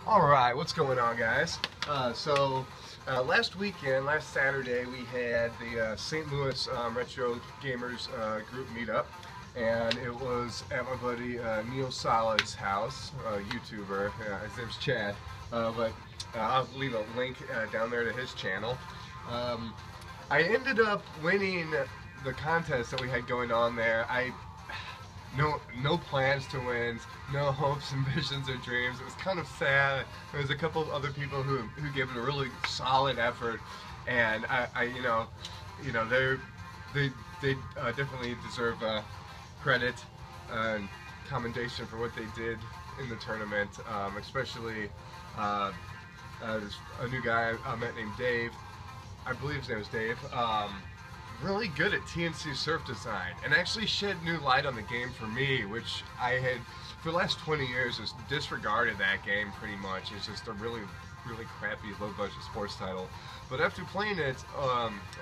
Alright, what's going on, guys? Last weekend, last Saturday, we had the St. Louis Retro Gamers group meetup, and it was at my buddy Neil Sala's house, YouTuber. His name's Chad, but I'll leave a link down there to his channel. I ended up winning the contest that we had going on there. No plans to win, no hopes and visions or dreams. It was kind of sad. There was a couple of other people who gave it a really solid effort, and they definitely deserve credit and commendation for what they did in the tournament. Especially there's a new guy I met named Dave. I believe his name is Dave. Really good at TNC surf design, and actually shed new light on the game for me, which I had for the last 20 years just disregarded that game pretty much. It's just a really crappy low budget sports title. But after playing it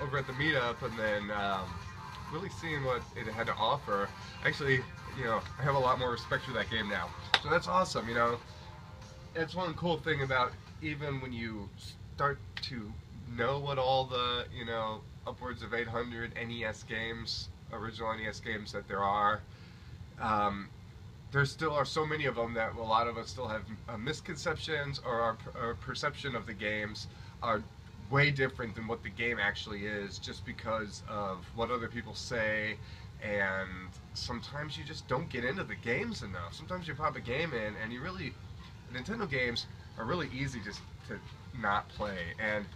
over at the meetup and then really seeing what it had to offer, actually, I have a lot more respect for that game now. So that's awesome. That's one cool thing about even when you start to know what all the upwards of 800 NES games, original NES games that there are. There still are so many of them that a lot of us still have misconceptions, or our perception of the games are way different than what the game actually is, just because of what other people say. And sometimes you just don't get into the games enough. Sometimes you pop a game in and Nintendo games are really easy just to not play. And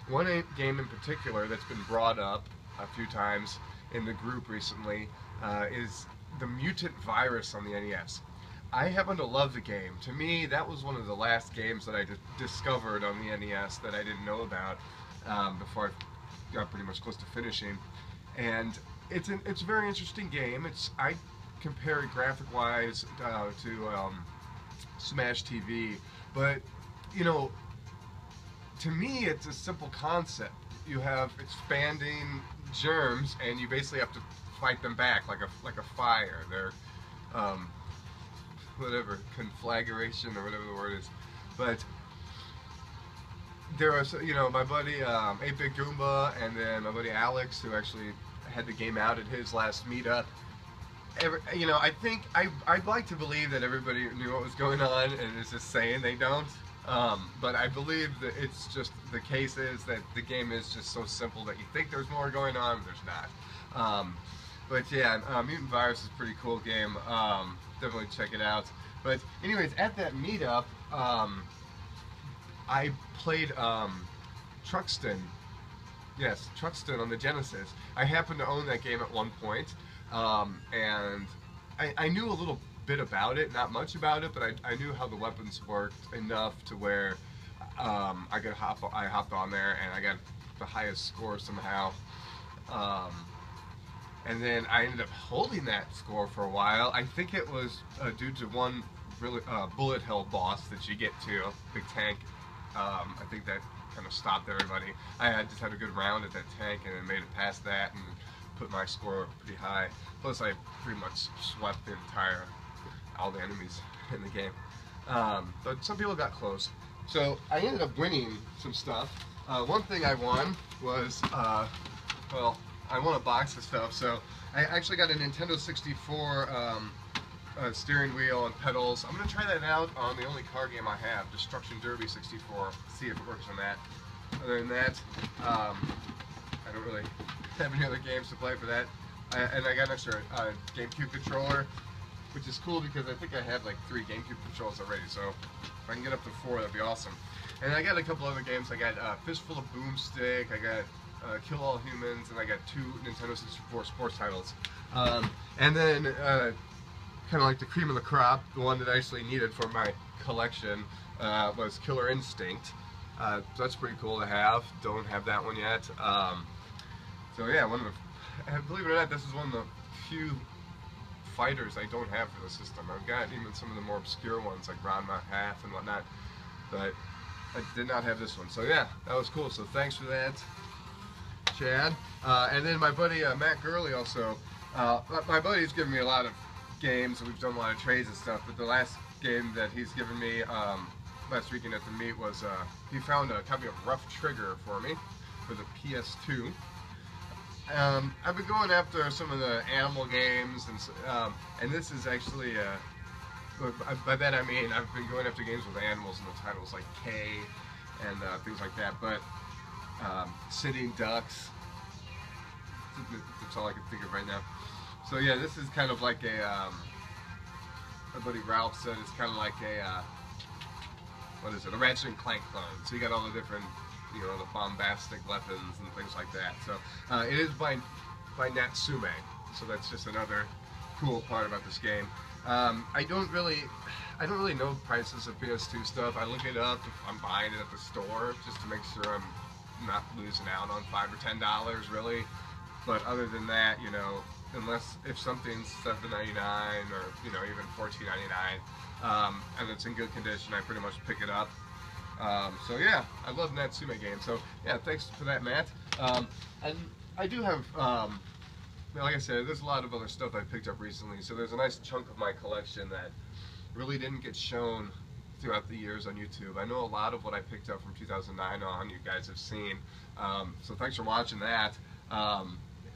one game in particular that's been brought up a few times in the group recently is the Mutant Virus on the NES. I happen to love the game. To me, that was one of the last games that I discovered on the NES that I didn't know about before I got pretty much close to finishing. And it's a very interesting game. I compare it graphic-wise to Smash TV, but to me, it's a simple concept. You have expanding germs, and you basically have to fight them back like a fire. They're whatever, conflagration or whatever the word is. But there was, my buddy 8-Bit Goomba, and then my buddy Alex, who actually had the game out at his last meetup. I'd like to believe that everybody knew what was going on and is just saying they don't. But I believe that it's just, the case is that the game is just so simple that you think there's more going on, but there's not. But yeah, Mutant Virus is a pretty cool game. Definitely check it out. But anyways, at that meetup, I played Truxton. Yes, Truxton on the Genesis. I happened to own that game at one point, and I knew a little bit about it, not much about it, but I knew how the weapons worked enough to where I hopped on there and I got the highest score somehow. And then I ended up holding that score for a while. I think it was due to one really bullet hell boss that you get to, big tank. I think that kind of stopped everybody. I just had a good round at that tank and it made it past that and put my score pretty high. Plus I pretty much swept all the enemies in the game. But some people got close. So I ended up winning some stuff. One thing I won was, well, I won a box of stuff. So I actually got a Nintendo 64 steering wheel and pedals. I'm going to try that out on the only car game I have, Destruction Derby 64, see if it works on that. Other than that, I don't really have any other games to play for that. And I got an extra GameCube controller, which is cool because I think I have like 3 GameCube controllers already, so if I can get up to 4, that'd be awesome. And I got a couple other games. I got Fistful of Boomstick, I got Kill All Humans, and I got 2 Nintendo 64 sports titles. And then, kind of like the cream of the crop, the one that I actually needed for my collection was Killer Instinct. So that's pretty cool to have. Don't have that one yet. So yeah, believe it or not, this is one of the few fighters I don't have for the system. I've got even some of the more obscure ones like Ranma Half and whatnot, but I did not have this one. So yeah, that was cool. So thanks for that, Chad. And then my buddy Matt Gurley also. My buddy's given me a lot of games, and we've done a lot of trades and stuff. But the last game that he's given me last weekend at the meet was he found a copy of Rough Trigger for me for the PS2. I've been going after some of the animal games, and this is actually, by that I mean I've been going after games with animals in the titles, like K and things like that, but sitting ducks, that's all I can think of right now. So yeah, this is kind of like my buddy Ralph said, it's kind of like what is it, a Ratchet and Clank clone. So you got all the different, you know, the bombastic weapons and things like that. So it is by Natsume, so that's just another cool part about this game. I don't really know prices of PS2 stuff. I look it up if I'm buying it at the store just to make sure I'm not losing out on $5 or $10 really. But other than that, you know, unless if something's $7.99 or you know even $14.99 and it's in good condition, I pretty much pick it up. So yeah, I love Natsume games. So yeah, thanks for that, Matt. And I do have, like I said, there's a lot of other stuff I picked up recently. So there's a nice chunk of my collection that really didn't get shown throughout the years on YouTube. I know a lot of what I picked up from 2009 on you guys have seen. So thanks for watching that.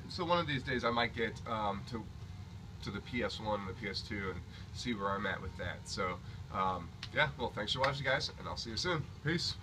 So one of these days I might get to the PS1 and the PS2 and see where I'm at with that. So yeah, well, thanks for watching, guys, and I'll see you soon. Peace.